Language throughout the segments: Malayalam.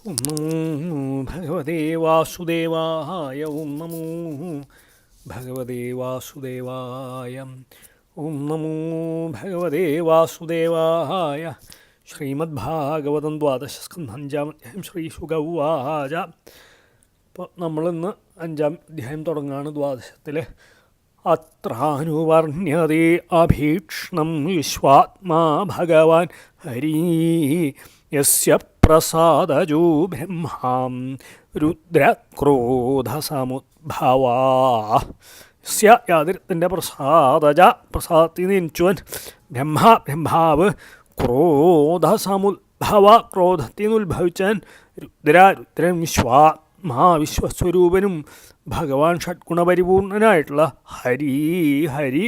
ഓം നമോ ഭഗവതേ വാസുദേവായ. ഓം നമോ ഭഗവതേ വാസുദേവായ. ഓം നമോ ഭഗവതേ വാസുദേവായ. ശ്രീമദ്ഭാഗവതം ദ്വാദശസ്കന്ധം 5-ാം അധ്യായം. ശ്രീശുക ഉവാച. ഇപ്പോൾ നമ്മളിന്ന് 5-ാം അധ്യായം തുടങ്ങുകയാണ്. ദ്വാദശത്തിൽ അത്രാനുവർണ്യതേ അഭീക്ഷ്ണം വിശ്വാത്മാ ഭഗവാൻ ഹരി യസ്യ പ്രസാദജോ ബ്രഹ്മാം രുദ്രക്രോധസമുദ്ഭവാ. യസ്യ യാതിരത്തിൻ്റെ പ്രസാദത്തിൽ നിന്ന് ജനിച്ചവൻ ബ്രഹ്മാവ്, ക്രോധസമുദ്ഭവ ക്രോധത്തിൽ നിന്ന് ഉത്ഭവിച്ചവൻ രുദ്രൻ വിശ്വസ്വരൂപനും ഭഗവാൻ ഷഡ്ഗുണപരിപൂർണനായിട്ടുള്ള ഹരി.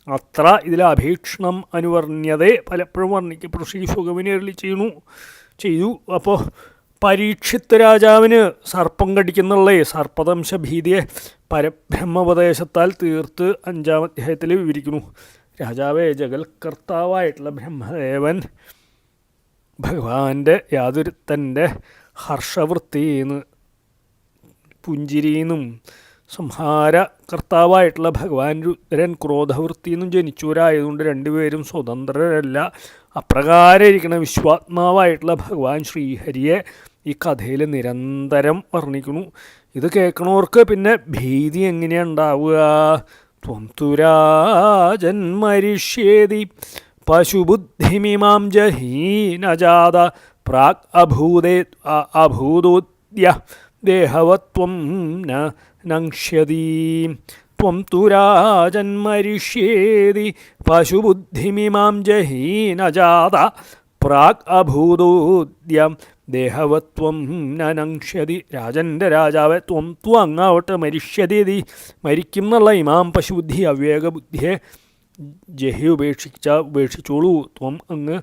അത്ര ഇതിൽ അഭീക്ഷണം അനുവർണ്യതേ പലപ്പോഴും വർണ്ണിക്കപ്പെടും. ശ്രീശുകവിനെ അരുളി ചെയ്തു. അപ്പോൾ പരീക്ഷിത്ത് രാജാവിന് സർപ്പം കടിക്കുന്നുള്ള സർപ്പദംശഭീതിയെ പരബ്രഹ്മോപദേശത്താൽ തീർത്ത് 5-ാം അധ്യായത്തിൽ വിവരിക്കുന്നു. രാജാവേ, ജഗൽകർത്താവായിട്ടുള്ള ബ്രഹ്മദേവൻ ഭഗവാന്റെ യാതൊരുത്തൻ്റെ ഹർഷവൃത്തിന്ന് പുഞ്ചിരിന്നും സംഹാരകർത്താവായിട്ടുള്ള ഭഗവാൻ രുദ്രൻ ക്രോധവൃത്തിന്നും ജനിച്ചവരായതുകൊണ്ട് രണ്ടുപേരും സ്വതന്ത്രരല്ല. അപ്രകാരം ഇരിക്കുന്ന വിശ്വാത്മാവായിട്ടുള്ള ഭഗവാൻ ശ്രീഹരിയെ ഈ കഥയിൽ നിരന്തരം വർണ്ണിക്കുന്നു. ഇത് കേൾക്കണവർക്ക് പിന്നെ ഭീതി എങ്ങനെയാണ് ഉണ്ടാവുക? ത്വം തുരാജന്മരിഷ്യേതി പശുബുദ്ധിമിമാം ജഹീനജാത പ്രാഗ് അഭൂതോദ്യ ദേഹവത്വം നങ്ഷ്യതി. ത്വം തുരാജന്മരിഷ്യേതി പശുബുദ്ധിമിമാം ജഹീനജാത പ്രാഗ് അഭൂതോദ്യം ദേഹവത്വം നങ്ഷ്യതി. രാജൻ്റെ രാജാവെ, ത്വം അങ്ങാവട്ടെ മരിഷ്യതി മരിക്കും എന്നുള്ള ഇമാം പശുബുദ്ധി അവ്വേകബുദ്ധിയെ ജഹി ഉപേക്ഷിച്ചോളൂ. ത്വം അങ്ങ്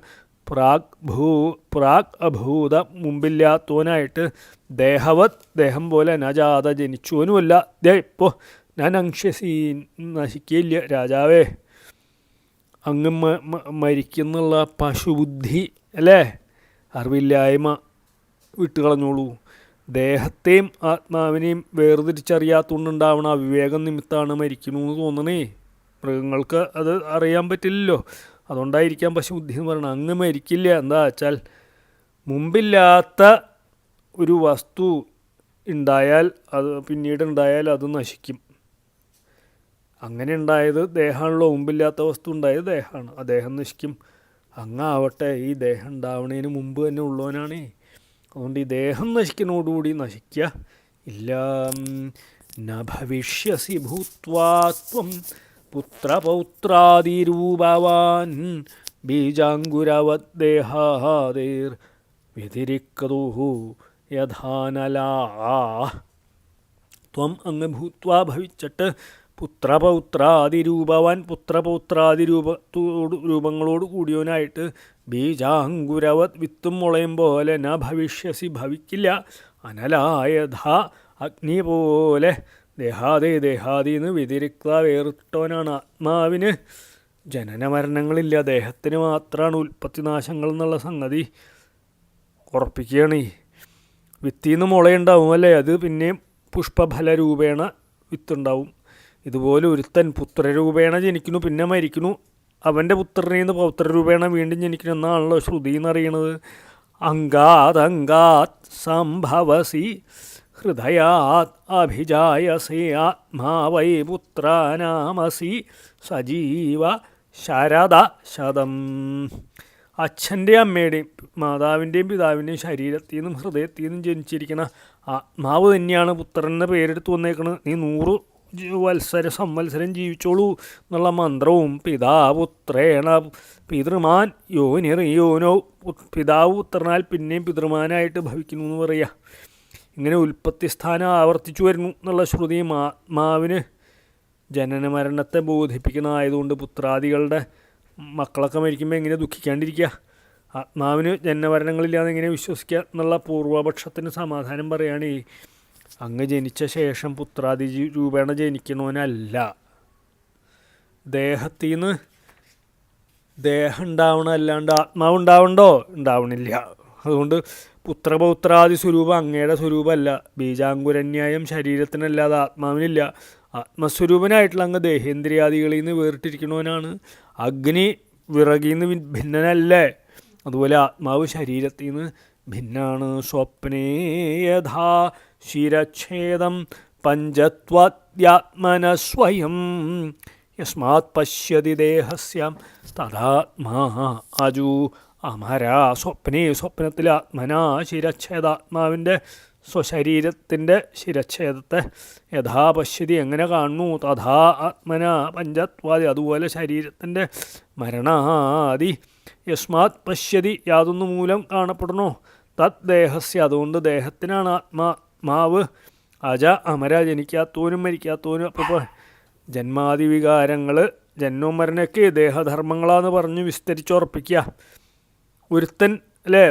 പ്രാഗ് അഭൂത മുമ്പില്ലാത്തവനായിട്ട് ദേഹവത് ദേഹം പോലെ നജാത ജനിച്ചവനുമല്ല. ഇപ്പോൾ നങ്ഷ്യസി നശിക്കില്ല. രാജാവേ, അങ്ങ് മരിക്കുന്നുള്ള പശുബുദ്ധി അല്ലേ, അറിവില്ലായ്മ വിട്ടുകളഞ്ഞോളൂ. ദേഹത്തെയും ആത്മാവിനെയും വേർതിരിച്ചറിയാത്തതുകൊണ്ടുണ്ടാവണ അവിവേകം നിമിത്തമാണ് മരിക്കണമെന്ന് തോന്നണേ. മൃഗങ്ങൾക്ക് അത് അറിയാൻ പറ്റില്ലല്ലോ. അതുകൊണ്ടായിരിക്കാം പശുബുദ്ധി എന്ന് പറയണത്. അങ്ങ് മരിക്കില്ല. എന്താ വെച്ചാൽ മുമ്പില്ലാത്ത ഒരു വസ്തു ഉണ്ടായാൽ പിന്നീടുണ്ടായാൽ അത് നശിക്കും. അങ്ങനെ ഉണ്ടായത് ദേഹമാണല്ലോ. മുമ്പില്ലാത്ത വസ്തു ഉണ്ടായത് ദേഹമാണ്. ആ ദേഹം നശിക്കും. അങ്ങാവട്ടെ ഈ ദേഹം ഉണ്ടാവണതിന് മുമ്പ് തന്നെ ഉള്ളവനാണേ. അതുകൊണ്ട് ഈ ദേഹം നശിക്കുന്നതോടുകൂടി നശിക്കുക ഇല്ല. ന ഭവിഷ്യസി ഭൂത്വാ ത്വം പുത്രപൗത്രാദിരൂപവാൻ ബീജാങ്കുരവദ്ദേഹാദേർ വ്യതിരിക്തോ യഥാനലാ. ത്വം അങ്ങ് ഭൂത്വാ ഭവിച്ചിട്ട് പുത്രപൗത്രാദിരൂപവാൻ രൂപങ്ങളോട് കൂടിയവനായിട്ട് ബീജാങ്കുരവത് വിത്തും മുളയും പോലെ ന ഭവിഷ്യസി ഭവിക്കില്ല. അനലായഥ അഗ്നി പോലെ ദേഹാദിന്ന് വ്യതിരിക്ത വേറിട്ടവനാണ്. ആത്മാവിന് ജനനമരണങ്ങളില്ല. ദേഹത്തിന് മാത്രമാണ് ഉൽപ്പത്തിനാശങ്ങൾ എന്നുള്ള സംഗതി ഉറപ്പിക്കുകയാണ്. വിത്തിൽ നിന്ന് മുളയുണ്ടാവും അല്ലേ, അത് പിന്നെയും പുഷ്പഫലരൂപേണ വിത്തുണ്ടാവും. ഇതുപോലെ ഒരുത്തൻ പുത്രരൂപേണ ജനിക്കുന്നു, പിന്നെ മരിക്കുന്നു. അവൻ്റെ പുത്രനിൽ നിന്ന് പൗത്രരൂപേണ വീണ്ടും ജനിക്കുന്നു എന്നാണല്ലോ ശ്രുതി എന്നറിയണത്. അങ്കാത് സംഭവസി ഹൃദയാത് അഭിജായസേ ആത്മാവൈ പുത്രാനാമസി സജീവ ശരദ ശതം. അച്ഛൻ്റെയും അമ്മയുടെയും മാതാവിൻ്റെയും പിതാവിൻ്റെയും ശരീരത്തിൽ നിന്നും ഹൃദയത്തിൽ നിന്നും ജനിച്ചിരിക്കുന്ന ആത്മാവ് തന്നെയാണ് പുത്രൻ എന്ന പേരെടുത്ത് വന്നേക്കണത്. നീ 100 സംവത്സരം ജീവിച്ചോളൂ എന്നുള്ള മന്ത്രവും പിതാപുത്രേണ പിതൃമാൻ യോനോ പിതാവ് പുത്രനാൽ പിന്നെയും പിതൃമാനായിട്ട് ഭവിക്കുന്നു എന്ന് പറയുക. ഇങ്ങനെ ഉൽപ്പത്തി സ്ഥാനം ആവർത്തിച്ചു വരുന്നു എന്നുള്ള ശ്രുതിയും ആത്മാവിന് ജനന മരണത്തെ ബോധിപ്പിക്കുന്നതായതുകൊണ്ട് പുത്രാദികളുടെ മക്കളൊക്കെ മരിക്കുമ്പോൾ എങ്ങനെ ദുഃഖിക്കാണ്ടിരിക്കുക? ആത്മാവിന് ജനനമരണങ്ങളില്ലാതെ എങ്ങനെ വിശ്വസിക്കുക എന്നുള്ള പൂർവപക്ഷത്തിന് സമാധാനം പറയുകയാണ്. അങ്ങ് ജനിച്ച ശേഷം പുത്രാദി രൂപേണ ജനിക്കണവനല്ല. ദേഹത്തിൽ നിന്ന് ദേഹം ഉണ്ടാവണം, അല്ലാണ്ട് ആത്മാവ് ഉണ്ടാവണ്ടോ? ഉണ്ടാവണില്ല. അതുകൊണ്ട് പുത്രപൗത്രാദി സ്വരൂപം അങ്ങയുടെ സ്വരൂപമല്ല. ബീജാങ്കുരന്യായം ശരീരത്തിനല്ലാതെ ആത്മാവിനില്ല. ആത്മസ്വരൂപനായിട്ടുള്ള അങ്ങ് ദേഹേന്ദ്രിയാദികളിൽ നിന്ന് വേറിട്ടിരിക്കണവനാണ്. അഗ്നി വിറകിൽ നിന്ന് ഭിന്നനല്ലേ? അതുപോലെ ആത്മാവ് ശരീരത്തിൽ നിന്ന് ഭിന്നാണ്. സ്വപ്നേ യഥാ ശിരച്ഛേദം പഞ്ചത്വാത്യാത്മന സ്വയം യസ്മാത് പശ്യതി ദേഹസ്യാം തദാത്മാ അജു അമര. സ്വപ്നേ സ്വപ്നത്തിൽ ആത്മനാ ശിരച്ഛേദാത്മാവിൻ്റെ സ്വശരീരത്തിൻ്റെ ശിരച്ഛേദത്തെ യഥാ പശ്യതി എങ്ങനെ കാണുന്നു, തഥാ ആത്മന പഞ്ചത്വാദി അതുപോലെ ശരീരത്തിൻ്റെ മരണാദി യസ്മാത് പശ്യതി യാതൊന്നു മൂലം കാണപ്പെടണോ, തത് ദേഹസ്യ അതുകൊണ്ട് ദേഹത്തിനാണ് ആത്മാവ്. അജ അമര ജനിക്കാത്തവനും മരിക്കാത്തവനും. അപ്പോൾ ജന്മാദിവികാരങ്ങൾ ജന്മവും മരണമൊക്കെ ദേഹധർമ്മങ്ങളാന്ന് പറഞ്ഞ് വിസ്തരിച്ചുറപ്പിക്കുക. ഒരുത്തൻ അല്ലേ,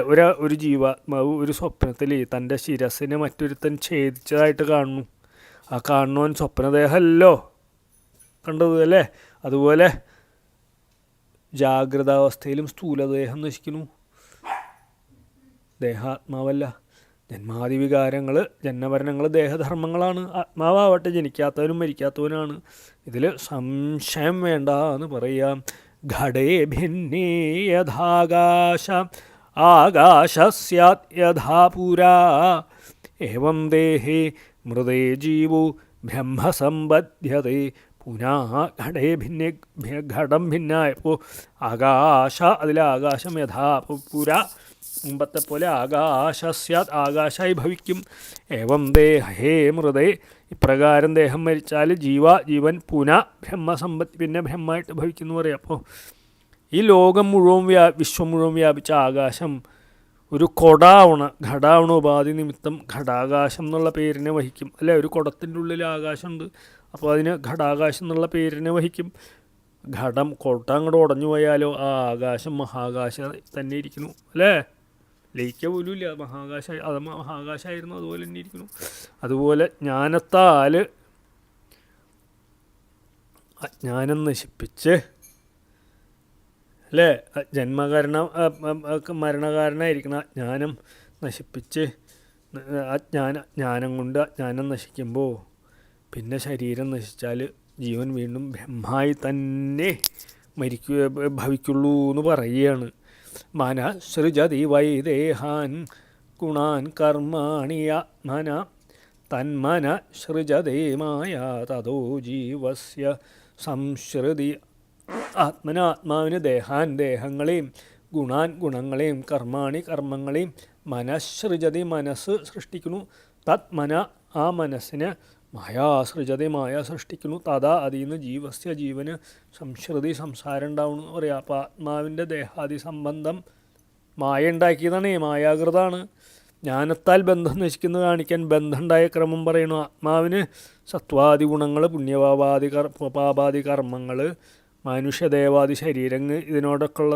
ഒരു ജീവാത്മാവ് ഒരു സ്വപ്നത്തിൽ തൻ്റെ ശിരസിനെ മറ്റൊരുത്തൻ ഛേദിച്ചതായിട്ട് കാണുന്നു. ആ കാണുന്നവൻ സ്വപ്നദേഹമല്ലോ കണ്ടത് അല്ലേ? അതുപോലെ ജാഗ്രതാവസ്ഥയിലും സ്ഥൂലദേഹം നശിക്കുന്നു, ദേഹാത്മാവല്ല. ജന്മാദിവികാരങ്ങൾ ജന്മമരണങ്ങൾ ദേഹധർമ്മങ്ങളാണ്. ആത്മാവാവട്ടെ ജനിക്കാത്തവനും മരിക്കാത്തവനാണ്. ഇതിൽ സംശയം വേണ്ട എന്ന് പറയാം. ഘടേ ഭിന്നേ യഥാകാശ ആകാശസ്യാത് യഥാ പുരാ ഏവം ദേഹേ മൃതേ ജീവോ ബ്രഹ്മസമ്പദ്ധ്യതേ പുനഃ. ഘടേ ഭിന്നേ ഘടം ഭിന്നായപ്പോൾ അതിലെ ആകാശം യഥാ പുരാ മുമ്പത്തെ പോലെ ആകാശസ്യാത് ആകാശമായി ഭവിക്കും. ഏവം ദേഹേ മൃതേ ഇപ്രകാരം ദേഹം മരിച്ചാൽ ജീവൻ പുനഃ ബ്രഹ്മസമ്പത്ത് പിന്നെ ബ്രഹ്മമായിട്ട് ഭവിക്കുന്നു പറയാം. അപ്പോൾ ഈ ലോകം മുഴുവൻ വിശ്വം മുഴുവൻ വ്യാപിച്ച ആകാശം ഒരു ഘടാവണ ഉപാധി നിമിത്തം ഘടാകാശം എന്നുള്ള പേരിനെ വഹിക്കും അല്ലേ? ഒരു കുടത്തിൻ്റെ ഉള്ളിൽ ആകാശമുണ്ട്, അപ്പോൾ അതിന് ഘടാകാശം എന്നുള്ള പേരിനെ വഹിക്കും. കുട അങ്ങോട്ട് ഉടഞ്ഞു പോയാലോ ആ ആകാശം മഹാകാശം തന്നെ ഇരിക്കുന്നു അല്ലേ? ലയിക്കുക പോലും ഇല്ല. മഹാകാശമായിരുന്നു അതുപോലെ തന്നെ ഇരിക്കുന്നു. അതുപോലെ ജ്ഞാനത്താൽ അജ്ഞാനം നശിപ്പിച്ച് അല്ലേ, മരണകാരണമായിരിക്കുന്ന അജ്ഞാനം നശിപ്പിച്ച് ജ്ഞാനം കൊണ്ട് അജ്ഞാനം നശിക്കുമ്പോൾ പിന്നെ ശരീരം നശിച്ചാൽ ജീവൻ വീണ്ടും ബ്രഹ്മായി തന്നെ ഭവിക്കുള്ളൂ എന്ന് പറയുകയാണ്. മനഃസൃജതി വൈദേഹാൻ ഗുണാൻ കർമാണി ആത്മന തന്മന സൃജതേ മായ തതോ ജീവസ്യ സംശ്രുതി. ആത്മാവിന് ദേഹങ്ങളെയും ഗുണങ്ങളെയും കർമ്മങ്ങളെയും മനഃസൃജതി മനസ്സ് സൃഷ്ടിക്കുന്നു. തത്മന ആ മനസ്സിന് മായാസൃജതി മായ സൃഷ്ടിക്കുന്നു. തഥാ അതിൽ നിന്ന് ജീവന് സംശ്രുതി സംസാരം ഉണ്ടാവുന്നു എന്ന് പറയാം. അപ്പോൾ ആത്മാവിൻ്റെ ദേഹാദി സംബന്ധം മായ ഉണ്ടാക്കിയതാണ്, മായാകൃതാണ്. ജ്ഞാനത്താൽ ബന്ധം നശിക്കുന്നത് കാണിക്കാൻ ബന്ധമുണ്ടായ ക്രമം പറയണു. ആത്മാവിന് സത്വാദി ഗുണങ്ങൾ, പാപാദി കർമ്മങ്ങൾ, മനുഷ്യദേവാദി ശരീരങ്ങൾ ഇതിനോടൊക്കെയുള്ള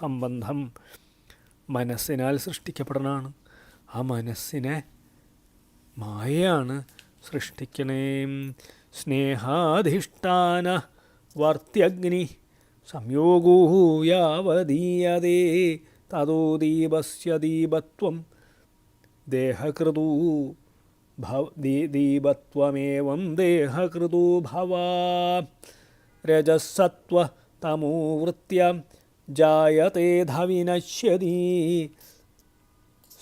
സംബന്ധം മനസ്സിനാൽ സൃഷ്ടിക്കപ്പെടണതാണ്. ആ മനസ്സിനെ മായയാണ് സൃഷ്ടിക്കണേ. സ്നേഹാധിഷ്ഠാന വർത്യഗ്നി സംയോഗോ യാവദീയതേ തതോ ദീപസ്യ ദീപത്വം ദേഹകൃതൂ ദീപത്വമേവം ദേഹകൃതൂ ഭവാ. രജസത്വ തമോ വൃത്യം ജായതേ ധവിനശ്യതി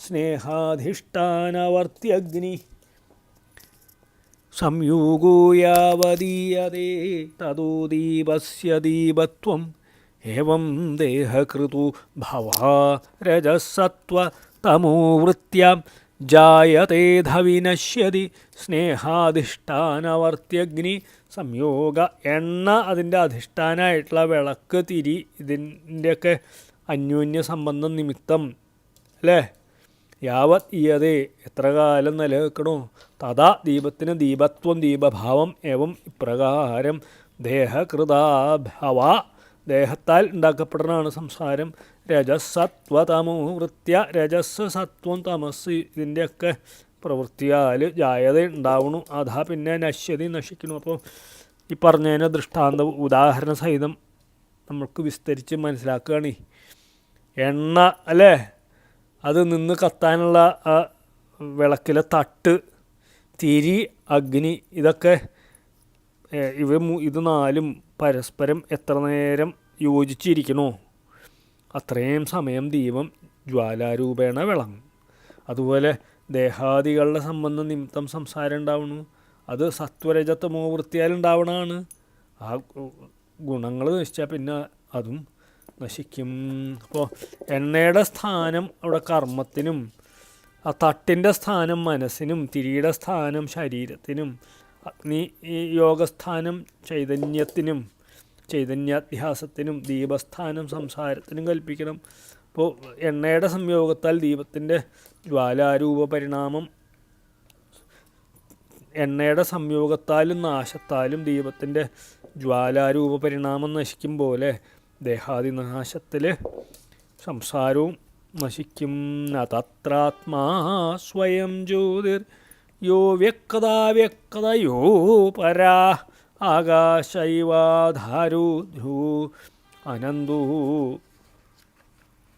സ്നേഹാധിഷ്ഠാനവർത്യഗ്നി സംയോഗോ യാവദീയതേ തതോ ദീപസ്യ ദീപത്വം ഏവം ദേഹകൃതു ഭവാ. രജസത്വ തമോ വൃത്യം ജായതേ ധവിനശ്യതി സ്നേഹാധിഷ്ഠാനവർത്യഗ്നി സംയോഗ. എണ്ണ അതിൻ്റെ അധിഷ്ഠാനമായിട്ടുള്ള വിളക്ക്, തിരി ഇതിൻ്റെയൊക്കെ അന്യോന്യ സംബന്ധം നിമിത്തം അല്ലേ? യാവത് ഇയതേ എത്ര കാലം നിലനിൽക്കണോ? തഥാ ദീപത്തിന് ദീപത്വം ദീപഭാവം ഏവം ഇപ്രകാരം ദേഹകൃതാഭവ ദേഹത്താൽ ഉണ്ടാക്കപ്പെടുന്നതാണ് സംസാരം. രജസത്വതമോ വൃത്യ രജസ് സത്വം തമസ് ഇതിൻ്റെയൊക്കെ പ്രവൃത്തിയാൽ ജായത ഉണ്ടാവണു. അതാ പിന്നെ നശ്യതി നശിക്കുന്നു. അപ്പോൾ ഈ പറഞ്ഞതിന് ദൃഷ്ടാന്ത ഉദാഹരണ സഹിതം നമ്മൾക്ക് വിസ്തരിച്ച് മനസ്സിലാക്കുകയാണ്. എണ്ണ അല്ലേ, അത് നിന്ന് കത്താനുള്ള ആ വിളക്കിലെ തട്ട്, തിരി, അഗ്നി, ഇതൊക്കെ ഇത് നാലും പരസ്പരം എത്ര നേരം യോജിച്ചിരിക്കണോ അത്രയും സമയം ദീപം ജ്വാലാരൂപേണ വിളങ്ങും. അതുപോലെ ദേഹാദികളുടെ സംബന്ധം നിമിത്തം സംസാരം ഉണ്ടാവണു, അത് സത്വരജതമോ വൃത്തിയാലുണ്ടാവണമാണ്. ആ ഗുണങ്ങൾ നശിച്ചാൽ പിന്നെ അതും നശിക്കും. അപ്പോൾ എണ്ണയുടെ സ്ഥാനം അവിടെ കർമ്മത്തിനും, ആ തട്ടിൻ്റെ സ്ഥാനം മനസ്സിനും, തിരിയുടെ സ്ഥാനം ശരീരത്തിനും, അഗ്നി യോഗസ്ഥാനം ചൈതന്യത്തിനും, ചൈതന്യാധ്യാസത്തിനും, ദീപസ്ഥാനം സംസാരത്തിനും കൽപ്പിക്കണം. അപ്പോൾ എണ്ണയുടെ സംയോഗത്താൽ ദീപത്തിൻ്റെ ജ്വാലാരൂപ പരിണാമം, എണ്ണയുടെ സംയോഗത്താലും നാശത്താലും ദീപത്തിൻ്റെ ജ്വാലാരൂപ പരിണാമം നശിക്കും പോലെ ദേഹാദിനാശത്തിൽ സംസാരവും നശിക്കും. തത്രാത്മാ സ്വയം ജ്യോതിർ യോ വ്യക്തതാവ്യക്തയോ പരാ ആകാശൈവാധാരോ ധ്രു അനന്തോ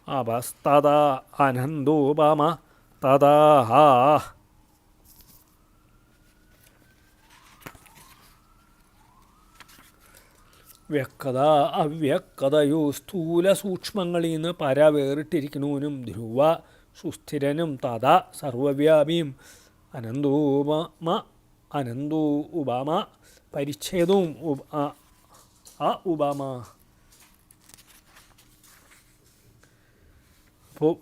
അപസ്തദാ അനന്തോപമ തഥാ. വ്യക്തത അവ്യക്തയോ സ്ഥൂല സൂക്ഷ്മങ്ങളിൽ നിന്ന് പര വേറിട്ടിരിക്കണവനും ധ്രുവ സുസ്ഥിരനും തഥാ സർവവ്യാപിയും അനന്തോപമ അനന്തോ ഉപമ പരിച്ഛേദവും ഉപമ. അപ്പോൾ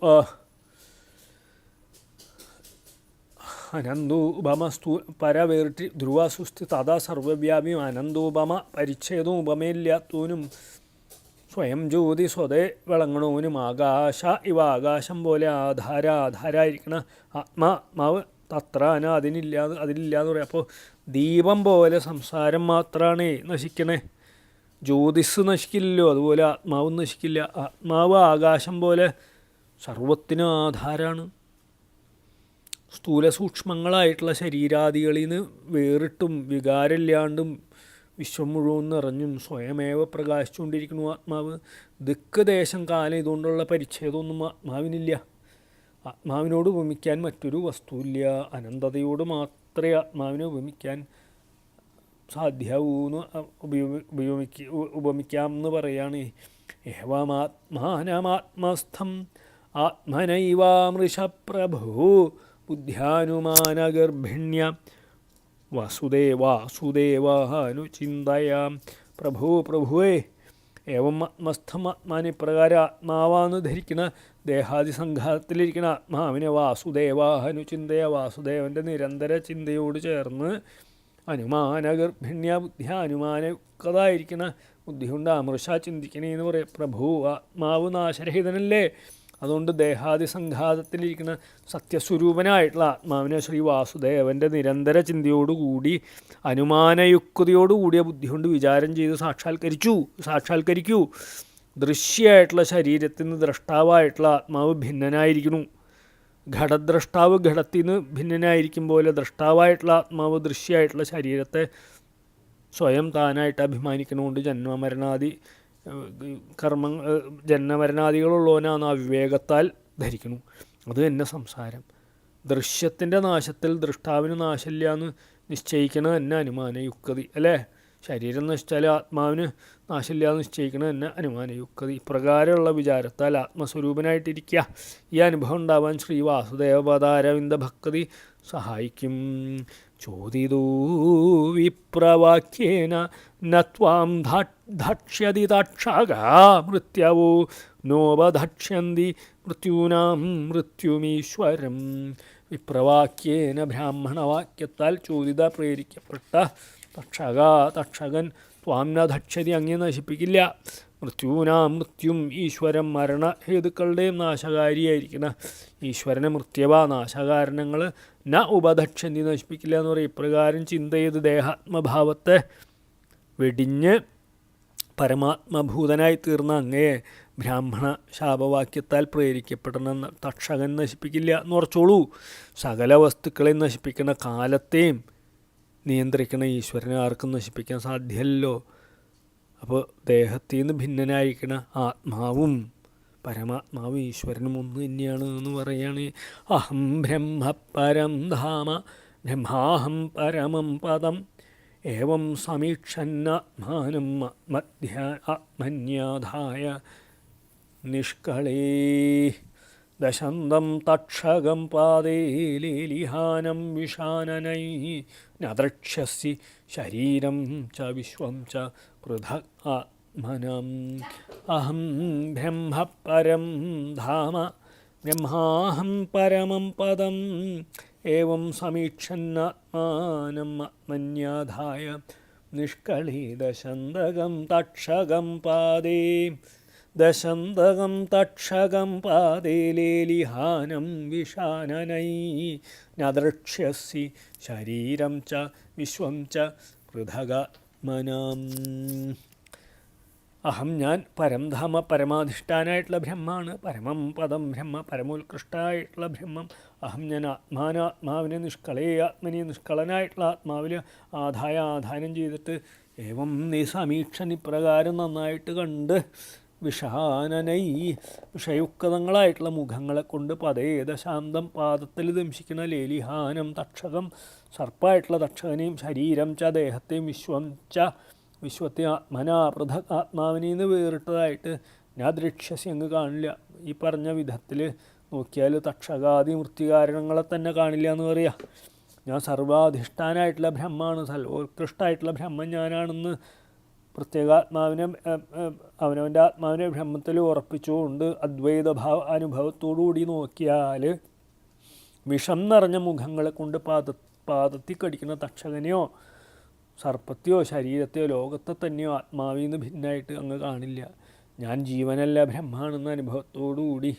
അനന്തോപമ പര വേറിട്ട് ധ്രുവ സുസ്ഥി തഥാ സർവവ്യാപിയും അനന്തോപമ പരിച്ഛേദവും ഉപമയില്ലാത്തവനും സ്വയം ജ്യോതി സ്വതേ വിളങ്ങണവനും ആകാശ ഇവ ആകാശം പോലെ ആധാരായിരിക്കണ ആത്മാവ് തത്രാന അതിലില്ലാന്ന് പറയാം. അപ്പോൾ ദീപം പോലെ സംസാരം മാത്രമാണ് നശിക്കണേ, ജ്യോതിസ് നശിക്കില്ലല്ലോ, അതുപോലെ ആത്മാവും നശിക്കില്ല. ആത്മാവ് ആകാശം പോലെ സർവത്തിനും ആധാരമാണ്. സ്ഥൂല സൂക്ഷ്മങ്ങളായിട്ടുള്ള ശരീരാദികളിൽ നിന്ന് വേറിട്ടും വികാരമില്ലാണ്ടും വിശ്വം മുഴുവൻ നിറഞ്ഞും സ്വയമേവ പ്രകാശിച്ചുകൊണ്ടിരിക്കുന്നു ആത്മാവ്. ദിക്ക് ദേശം കാലം ഇതുകൊണ്ടുള്ള പരിച്ഛേദമൊന്നും ആത്മാവിനില്ല. ആത്മാവിനോട് ഉപമിക്കാൻ മറ്റൊരു വസ്തുവില്ല. അനന്തതയോട് മാത്രമേ ആത്മാവിനെ ഉപമിക്കാൻ സാധ്യാവൂന്ന് ഉപമിക്കാം എന്ന് പറയുകയാണ്. ഏവമാത്മാനമാത്മസ്ഥം ആത്മനൈവാമൃഷ പ്രഭോ ബുദ്ധ്യാനുമാനഗർഭിണ്യ വാസുദേവാനുചിന്തയാം. പ്രഭുവേ ഏവം ആത്മസ്ഥം ആത്മാനെ പ്രകാരം ആത്മാവാന്ന് ധരിക്കുന്ന ദേഹാദിസംഘാതത്തിലിരിക്കുന്ന ആത്മാവിനെ വാസുദേവാനുചിന്തയ വാസുദേവൻ്റെ നിരന്തര ചിന്തയോട് ചേർന്ന് അനുമാനഗർഭിണ്യ ബുദ്ധ്യാനുമാനയുക്തമായിരിക്കുന്ന ബുദ്ധി കൊണ്ട് അമൃഷ ചിന്തിക്കണേന്ന് പറയും. പ്രഭു ആത്മാവ് നാശരഹിതനല്ലേ, അതുകൊണ്ട് ദേഹാദിസംഘാതത്തിലിരിക്കുന്ന സത്യസ്വരൂപനായിട്ടുള്ള ആത്മാവിനെ ശ്രീ വാസുദേവൻ്റെ നിരന്തര ചിന്തയോടുകൂടി അനുമാനയുക്തയോടുകൂടിയ ബുദ്ധി കൊണ്ട് വിചാരം ചെയ്ത് സാക്ഷാത്കരിക്കൂ. ദൃശ്യമായിട്ടുള്ള ശരീരത്തിൽ നിന്ന് ദ്രഷ്ടാവായിട്ടുള്ള ആത്മാവ് ഭിന്നനായിരിക്കുന്നു. ഘടദ്രഷ്ടാവ് ഘടത്തിൽ നിന്ന് ഭിന്നനായിരിക്കും പോലെ ദ്രഷ്ടാവായിട്ടുള്ള ആത്മാവ് ദൃശ്യമായിട്ടുള്ള ശരീരത്തെ സ്വയം താനായിട്ട് അഭിമാനിക്കണമുണ്ട്. ജന്മമരണാദികളുള്ളവനാണ് അവിവേകത്താൽ ധരിക്കുന്നു. അത് തന്നെ സംസാരം. ദൃശ്യത്തിൻ്റെ നാശത്തിൽ ദൃഷ്ടാവിന് നാശമില്ല എന്ന് നിശ്ചയിക്കണത് തന്നെ അനുമാനയുക്തി അല്ലേ. ശരീരം നശിച്ചാൽ ആത്മാവിന് നാശമില്ല എന്ന് നിശ്ചയിക്കണത് തന്നെ അനുമാനയുക്തി. ഇപ്രകാരമുള്ള വിചാരത്താൽ ആത്മസ്വരൂപനായിട്ടിരിക്കുക. ഈ അനുഭവം ഉണ്ടാവാൻ ശ്രീ വാസുദേവപദാരവിന്ദ ഭക്തി സഹായിക്കും. ചോദിതോ വിപ്രവാക്യേന നത്വാം ധക്ഷ്യതി തക്ഷകാ മൃത്യവോ നോപധക്ഷ്യന്തി മൃത്യൂനാം മൃത്യുമീശ്വരം. വിപ്രവാക്യേന ബ്രാഹ്മണവാക്യത്താൽ ചോദിത പ്രേരിക്കപ്പെട്ട തക്ഷകൻ ത്വാം ന ധക്ഷ്യതി അങ്ങേ നശിപ്പിക്കില്ല. മൃത്യൂനാം മൃത്യും ഈശ്വരം മരണഹേതുക്കളുടെയും നാശകാരിയായിരിക്കുന്ന ഈശ്വരനെ മൃത്യവ നാശകാരണങ്ങൾ ന ഉപധക്ഷന്തി നശിപ്പിക്കില്ല എന്ന് പറയും. ഇപ്രകാരം ചിന്ത ചെയ്ത് ദേഹാത്മഭാവത്തെ വെടിഞ്ഞ് പരമാത്മഭൂതനായി തീർന്ന അങ്ങയെ ബ്രാഹ്മണ ശാപവാക്യത്താൽ പ്രേരിക്കപ്പെടുന്ന തക്ഷകൻ നശിപ്പിക്കില്ല എന്ന് ഉറച്ചോളൂ. സകല വസ്തുക്കളെയും നശിപ്പിക്കുന്ന കാലത്തെയും നിയന്ത്രിക്കുന്ന ഈശ്വരനെ ആർക്കും നശിപ്പിക്കാൻ സാധ്യമല്ലോ. അപ്പോൾ ദേഹത്തിൽ നിന്ന് ഭിന്നനായിരിക്കുന്ന ആത്മാവും പരമാത്മാവ് ഈശ്വരനും ഒന്ന് തന്നെയാണ് എന്ന് പറയുകയാണ്. അഹം ബ്രഹ്മ പരം ധാമ ബ്രഹ്മാഹം പരമം പദം ഏവം സമീക്ഷന്നാത്മാനം ആത്മന്യാധായ നിഷ്കളേ ദശന്തം തക്ഷകം പാദേ ലേലിഹാനം വിഷാനനൈ നദ്രക്ഷ്യസി ശരീരം ച വിശ്വം ച പൃഥക് ആത്മനം. അഹം ബ്രഹ്മ പരം ധാമ ബ്രഹ്മാഹം പരമം പദം ഏവം സമീക്ഷന്നാത്മാനം ആത്മന്യാധായ നിഷ്കളേ ദശന്തകം തക്ഷകം പാദേ ദശന്തകം തക്ഷകം പാദേ ലേലിഹാനം വിഷാനനൈ നദ്രക്ഷ്യസി ശരീരം ച വിശ്വം ച പൃഥഗാത്മനാം. അഹം ഞാൻ പരംധാമ പരമാധിഷ്ഠാനായിട്ടുള്ള ബ്രഹ്മാണ്. പരമം പദം ബ്രഹ്മ പരമോത്കൃഷ്ടമായിട്ടുള്ള ബ്രഹ്മം. അഹം ഞാൻ ആത്മാവിനെ നിഷ്കളേ ആത്മനെ നിഷ്കളനായിട്ടുള്ള ആത്മാവിൽ ആധാനം ചെയ്തിട്ട് ഏവം നീ സമീക്ഷൻ ഇപ്രകാരം നന്നായിട്ട് കണ്ട് വിഷാനനൈ വിഷയുക്തങ്ങളായിട്ടുള്ള മുഖങ്ങളെ കൊണ്ട് പതേ ദശാന്തം പാദത്തിൽ ദംശിക്കുന്ന ലേലിഹാനം തക്ഷകം സർപ്പായിട്ടുള്ള തക്ഷകനെയും ശരീരം ച ദേഹത്തെയും വിശ്വം ച വിശ്വത്തെ ആത്മനാ പൃഥക് ആത്മാവിനെ നിന്ന് വേറിട്ടതായിട്ട് ഞാൻ ദൃക്ഷ്യസി അങ്ങ് കാണില്ല. ഈ പറഞ്ഞ വിധത്തിൽ നോക്കിയാൽ തക്ഷകാദി മൃത്യുകാരണങ്ങളെ തന്നെ കാണില്ല എന്ന് പറയാം. ഞാൻ സർവാധിഷ്ഠാനായിട്ടുള്ള ബ്രഹ്മമാണ്, സർവോത്കൃഷ്ടമായിട്ടുള്ള ബ്രഹ്മം ഞാനാണെന്ന് പ്രത്യേകാത്മാവിനെ അവനവൻ്റെ ആത്മാവിനെ ബ്രഹ്മത്തിൽ ഉറപ്പിച്ചുകൊണ്ട് അദ്വൈത അനുഭവത്തോടുകൂടി നോക്കിയാൽ വിഷം നിറഞ്ഞ മുഖങ്ങളെ കൊണ്ട് പാദത്തിൽ കടിക്കുന്ന തക്ഷകനെയോ സർപ്പത്തെയോ ശരീരത്തെയോ ലോകത്തെ തന്നെയോ ആത്മാവിൽ നിന്ന് ഭിന്നമായിട്ട് അങ്ങ് കാണില്ല. ഞാൻ ജീവനല്ല ബ്രഹ്മാണെന്ന അനുഭവത്തോടുകൂടി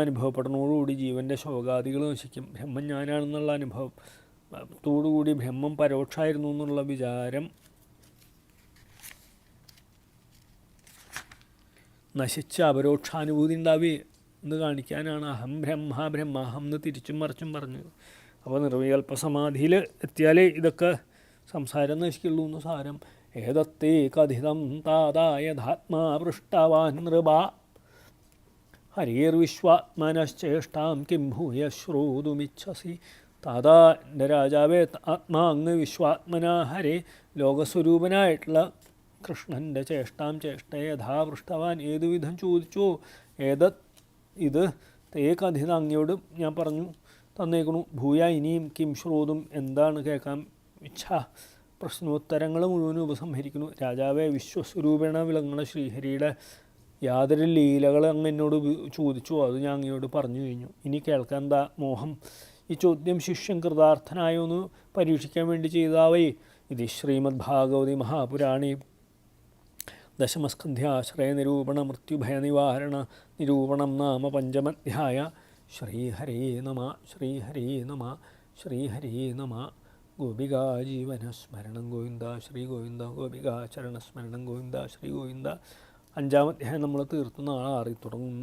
അനുഭവപ്പെടുന്നതോടുകൂടി ജീവൻ്റെ ശോകാദികൾ നശിക്കും. ബ്രഹ്മം ഞാനാണെന്നുള്ള അനുഭവത്തോടുകൂടി ബ്രഹ്മം പരോക്ഷമായിരുന്നു എന്നുള്ള വിചാരം നശിച്ച അപരോക്ഷാനുഭൂതി ഉണ്ടാവേ എന്ന് കാണിക്കാനാണ് അഹം ബ്രഹ്മാഹം എന്ന് തിരിച്ചും മറിച്ചും പറഞ്ഞത്. അപ്പോൾ നിർവികൽപ്പ സമാധിയിൽ എത്തിയാലേ ഇതൊക്കെ സംസാരം നശിക്കുള്ളൂ എന്ന് സാരം. ഏതത്തേ കഥിതം താതായധാത്മാ പൃഷ്ടവാൻ നൃപ ഹരിർവിശ്വാത്മനശ്ചേഷ്ടാം കിം ഭൂയ ശ്രോതുമിച്ഛസി. താതാ എൻ്റെ രാജാവേ, ആത്മാ അങ്ങ് വിശ്വാത്മന ഹരേ ലോകസ്വരൂപനായിട്ടുള്ള കൃഷ്ണൻ്റെ ചേഷ്ടയെ യഥാപൃഷ്ടവാൻ ഏതുവിധം ചോദിച്ചോ. ഇത് തേ കഥിത അങ്ങയോട് ഞാൻ പറഞ്ഞു തന്നേക്കണു. ഭൂയ ഇനിയും കിം ശ്രോതും എന്താണ് കേൾക്കാൻ ഇച്ഛ. പ്രശ്നോത്തരങ്ങൾ മുഴുവനും ഉപസംഹരിക്കുന്നു. രാജാവെ, വിശ്വസ്വരൂപേണ വിളങ്ങണ ശ്രീഹരിയുടെ യാതൊരു ലീലകൾ അങ്ങ് എന്നോട് ചോദിച്ചു, അത് ഞാൻ അങ്ങയോട് പറഞ്ഞു കഴിഞ്ഞു. ഇനി കേൾക്കാൻ എന്താ മോഹം? ഈ ചോദ്യം ശിഷ്യൻ കൃതാർത്ഥനായോ എന്ന് പരീക്ഷിക്കാൻ വേണ്ടി ചെയ്താവേ. ഇത് ശ്രീമദ് ഭാഗവതി മഹാപുരാണേ ദശമസ്കന്ധ്യാശ്രയ നിരൂപണ മൃത്യുഭയനിവാരണ നിരൂപണം നാമ പഞ്ചമധ്യായ. ശ്രീഹരേ നമ ശ്രീഹരേ നമ ശ്രീഹരേ നമ. ഗോപികാജീവനസ്മരണം ഗോവിന്ദ ശ്രീ ഗോവിന്ദ. ഗോപികാചരണസ്മരണം ഗോവിന്ദ ശ്രീ ഗോവിന്ദ. 5-ാം അധ്യായം നമ്മൾ തീർത്ത് നാളെ 6 തുടങ്ങും.